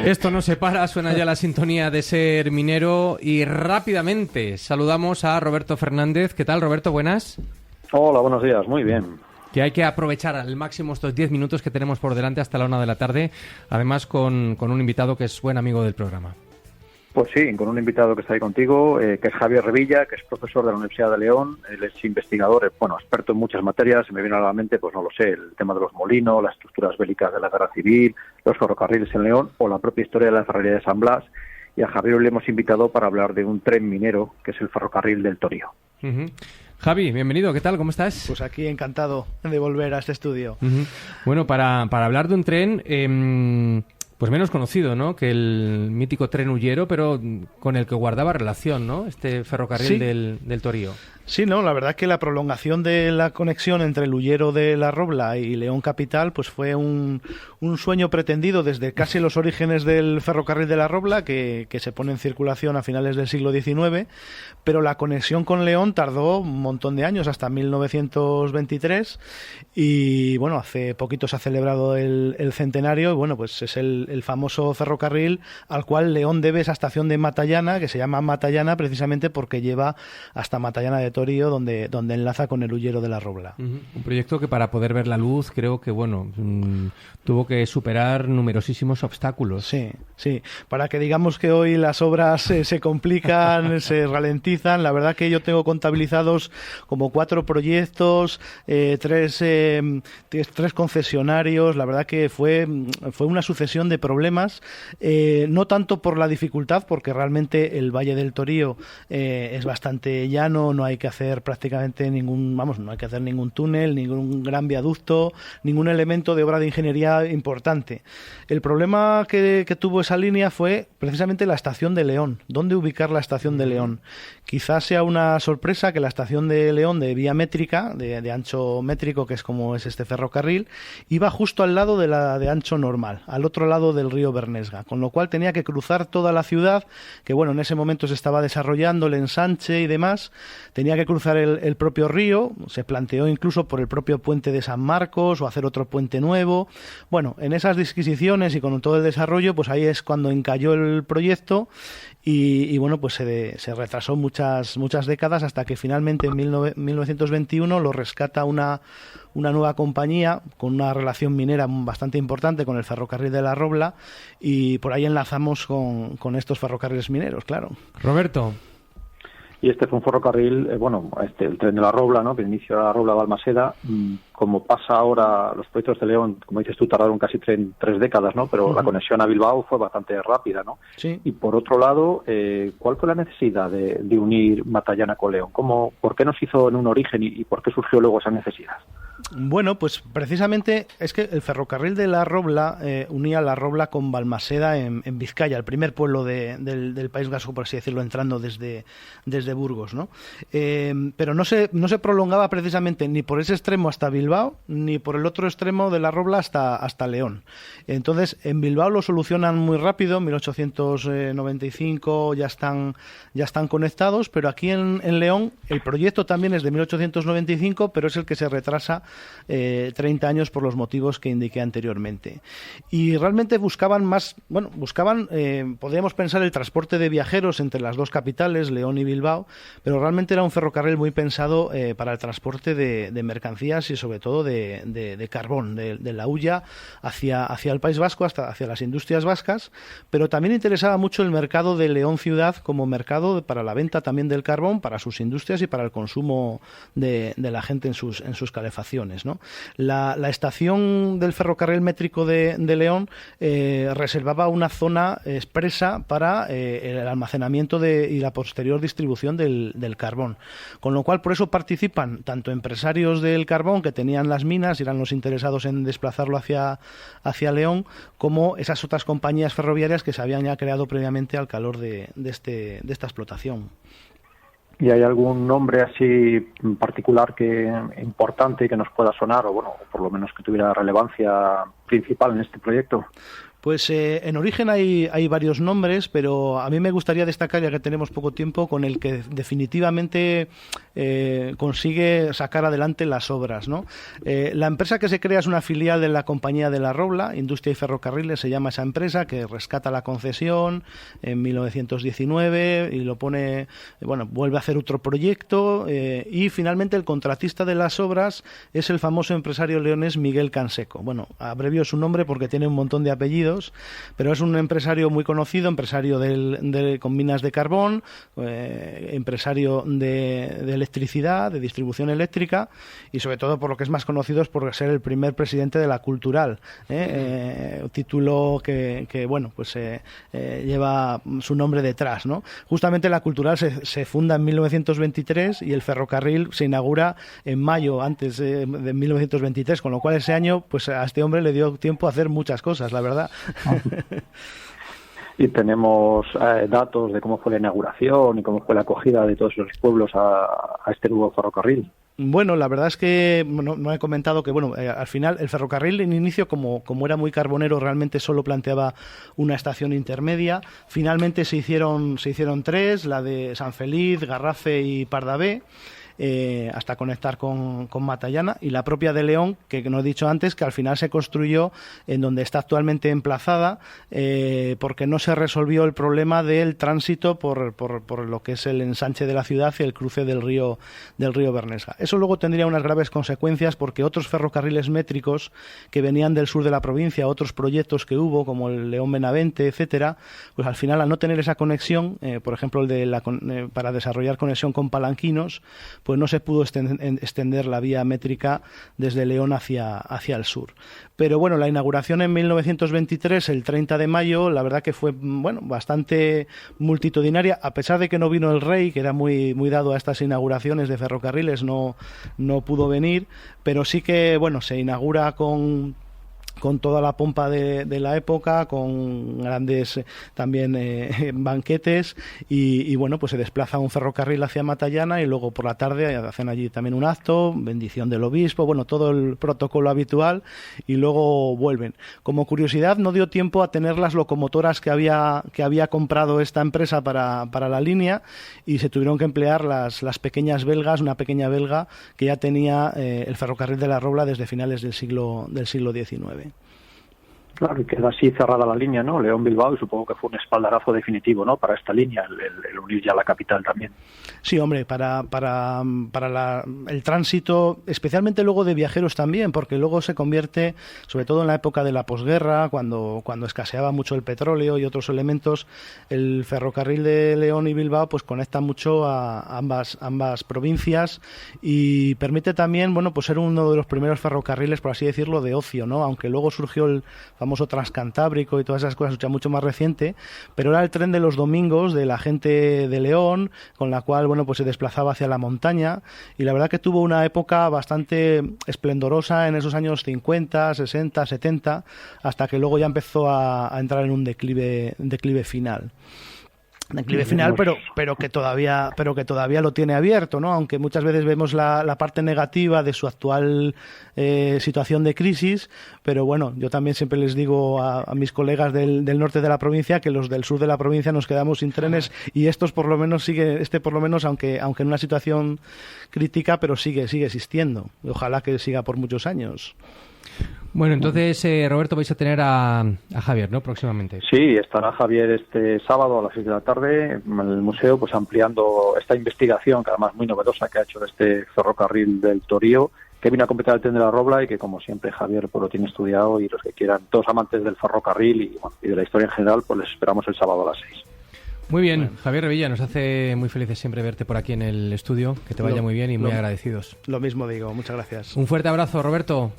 Esto no se para, suena ya la sintonía de Ser Minero y rápidamente saludamos a Roberto Fernández. ¿Qué tal, Roberto? Buenas. Hola, buenos días. Muy bien. Que hay que aprovechar al máximo estos 10 minutos que tenemos por delante hasta la 1 de la tarde, además con un invitado que es buen amigo del programa. Pues sí, con un invitado que está ahí contigo, que es Javier Revilla, que es profesor de la Universidad de León. Él es investigador, experto en muchas materias. Se me viene a la mente, pues no lo sé, el tema de los molinos, las estructuras bélicas de la Guerra Civil, los ferrocarriles en León o la propia historia de la ferrería de San Blas. Y a Javier le hemos invitado para hablar de un tren minero, que es el ferrocarril del Torío. Uh-huh. Javi, bienvenido, ¿qué tal? ¿Cómo estás? Pues aquí encantado de volver a este estudio. Uh-huh. Bueno, para hablar de un tren, pues menos conocido, ¿no?, que el mítico tren Ullero, pero con el que guardaba relación, ¿no?, este ferrocarril sí. del Torío. Sí, no, la verdad es que la prolongación de la conexión entre el Ullero de la Robla y León Capital pues fue un sueño pretendido desde casi los orígenes del ferrocarril de la Robla, que se pone en circulación a finales del siglo XIX, pero la conexión con León tardó un montón de años, hasta 1923, y bueno, hace poquito se ha celebrado el centenario, y bueno, pues es el famoso ferrocarril al cual León debe esa estación de Matallana, que se llama Matallana precisamente porque lleva hasta Matallana de Torío, donde enlaza con el Ullero de la Robla. Uh-huh. Un proyecto que para poder ver la luz creo que, tuvo que superar numerosísimos obstáculos. Sí. Para que digamos que hoy las obras se complican, se ralentizan, la verdad que yo tengo contabilizados como 4 proyectos, 3 concesionarios, la verdad que fue una sucesión de problemas, no tanto por la dificultad, porque realmente el Valle del Torío es bastante llano, no hay que hacer prácticamente no hay que hacer ningún túnel, ningún gran viaducto, ningún elemento de obra de ingeniería importante. El problema que tuvo esa línea fue precisamente la estación de León. ¿Dónde ubicar la estación de León? Quizás sea una sorpresa que la estación de León de vía métrica, de ancho métrico, que es como es este ferrocarril, iba justo al lado de la de ancho normal, al otro lado del río Bernesga, con lo cual tenía que cruzar toda la ciudad, que bueno, en ese momento se estaba desarrollando el ensanche y demás, tenía que cruzar el propio río, se planteó incluso por el propio puente de San Marcos o hacer otro puente nuevo. Bueno, en esas disquisiciones y con todo el desarrollo, pues ahí es cuando encalló el proyecto y bueno, pues se retrasó muchas décadas hasta que finalmente en 1921 lo rescata una nueva compañía con una relación minera bastante importante con el ferrocarril de la Robla y por ahí enlazamos con estos ferrocarriles mineros, claro. Roberto. Y este fue un ferrocarril, el tren de la Robla, ¿no?, que inició la Robla de Balmaseda. Como pasa ahora, los proyectos de León, como dices tú, tardaron casi 3 décadas, ¿no?, pero la conexión a Bilbao fue bastante rápida, ¿no? Sí. Y por otro lado, ¿cuál fue la necesidad de unir Matallana con León? ¿Por qué no se hizo en un origen y por qué surgió luego esa necesidad? Bueno, pues precisamente es que el ferrocarril de la Robla unía la Robla con Balmaseda en Vizcaya, el primer pueblo del País Vasco, por así decirlo, entrando desde Burgos, ¿no? Pero no se prolongaba precisamente ni por ese extremo hasta Bilbao, ni por el otro extremo de la Robla hasta León. Entonces, en Bilbao lo solucionan muy rápido, en 1895 ya están conectados, pero aquí en León el proyecto también es de 1895, pero es el que se retrasa 30 años por los motivos que indiqué anteriormente. Y realmente buscaban, podríamos pensar el transporte de viajeros entre las dos capitales, León y Bilbao, pero realmente era un ferrocarril muy pensado para el transporte de mercancías y sobre todo de carbón, de la hulla hacia el País Vasco, hacia las industrias vascas, pero también interesaba mucho el mercado de León ciudad como mercado para la venta también del carbón, para sus industrias y para el consumo de la gente en sus calefacciones, ¿no? La estación del ferrocarril métrico de León reservaba una zona expresa para el almacenamiento y la posterior distribución del carbón, con lo cual por eso participan tanto empresarios del carbón que tenían las minas y eran los interesados en desplazarlo hacia León, como esas otras compañías ferroviarias que se habían ya creado previamente al calor de esta explotación. ¿Y hay algún nombre así particular importante que nos pueda sonar, o por lo menos que tuviera relevancia principal en este proyecto? Pues en origen hay varios nombres, pero a mí me gustaría destacar, ya que tenemos poco tiempo, con el que definitivamente consigue sacar adelante las obras, ¿no? La empresa que se crea es una filial de la Compañía de la Robla, Industria y Ferrocarriles se llama esa empresa, que rescata la concesión en 1919 y lo pone, vuelve a hacer otro proyecto y finalmente el contratista de las obras es el famoso empresario leonés Miguel Canseco. Bueno, abrevio su nombre porque tiene un montón de apellidos, pero es un empresario muy conocido, empresario con minas de carbón, empresario de electricidad, de distribución eléctrica y sobre todo por lo que es más conocido es por ser el primer presidente de la Cultural, título que lleva su nombre detrás, ¿no? Justamente la Cultural se funda en 1923 y el ferrocarril se inaugura en mayo antes de 1923, con lo cual ese año pues a este hombre le dio tiempo a hacer muchas cosas, la verdad. Y tenemos datos de cómo fue la inauguración y cómo fue la acogida de todos los pueblos a este nuevo ferrocarril. Bueno, la verdad es que no he comentado que al final el ferrocarril en inicio, como era muy carbonero, realmente solo planteaba una estación intermedia. Finalmente se hicieron 3, la de San Feliz, Garrafe y Pardavé. Hasta conectar con Matallana, y la propia de León, que no he dicho antes, que al final se construyó en donde está actualmente emplazada, porque no se resolvió el problema del tránsito por lo que es el ensanche de la ciudad y el cruce del río Bernesga. Eso luego tendría unas graves consecuencias, porque otros ferrocarriles métricos que venían del sur de la provincia, otros proyectos que hubo, como el León-Benavente, etcétera, pues al final, al no tener esa conexión, por ejemplo, para desarrollar conexión con Palanquinos, pues no se pudo extender la vía métrica desde León hacia el sur. Pero bueno, la inauguración en 1923, el 30 de mayo, la verdad que fue bastante multitudinaria, a pesar de que no vino el rey, que era muy dado a estas inauguraciones de ferrocarriles, no pudo venir, pero sí que se inaugura con toda la pompa de la época, con grandes también banquetes y pues se desplaza un ferrocarril hacia Matallana y luego por la tarde hacen allí también un acto, bendición del obispo, todo el protocolo habitual y luego vuelven. Como curiosidad, no dio tiempo a tener las locomotoras que había comprado esta empresa para la línea y se tuvieron que emplear las pequeñas belgas, una pequeña belga que ya tenía el ferrocarril de la Robla desde finales del siglo XIX. Claro, y queda así cerrada la línea, ¿no? León-Bilbao, y supongo que fue un espaldarazo definitivo, ¿no? Para esta línea, el unir ya la capital también. Sí, hombre, para el tránsito, especialmente luego de viajeros también, porque luego se convierte, sobre todo en la época de la posguerra, cuando escaseaba mucho el petróleo y otros elementos, el ferrocarril de León y Bilbao pues conecta mucho a ambas provincias y permite también, pues ser uno de los primeros ferrocarriles, por así decirlo, de ocio, ¿no? Aunque luego surgió el famoso Transcantábrico y todas esas cosas, ya mucho más reciente, pero era el tren de los domingos de la gente de León, con la cual pues se desplazaba hacia la montaña y la verdad que tuvo una época bastante esplendorosa en esos años 50, 60, 70, hasta que luego ya empezó a entrar en un declive final. Declive final, pero que todavía lo tiene abierto, ¿no? Aunque muchas veces vemos la parte negativa de su actual situación de crisis, pero yo también siempre les digo a mis colegas del norte de la provincia que los del sur de la provincia nos quedamos sin trenes y estos por lo menos aunque en una situación crítica, pero sigue existiendo. Y ojalá que siga por muchos años. Bueno, entonces, Roberto, vais a tener a Javier, ¿no? Próximamente. Sí, estará Javier este sábado a las 6 de la tarde en el museo, pues ampliando esta investigación, que además muy novedosa, que ha hecho de este ferrocarril del Torío, que vino a completar el tren de la Robla y que, como siempre, Javier pues lo tiene estudiado, y los que quieran, todos amantes del ferrocarril y de la historia en general, pues les esperamos el sábado a las 6. Muy bien, Javier Revilla, nos hace muy felices siempre verte por aquí en el estudio, que te vaya muy bien y muy agradecidos. Lo mismo digo, muchas gracias. Un fuerte abrazo, Roberto.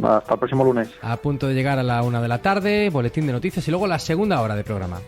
Hasta el próximo lunes. A punto de llegar a la 1 de la tarde, boletín de noticias y luego la segunda hora de programa.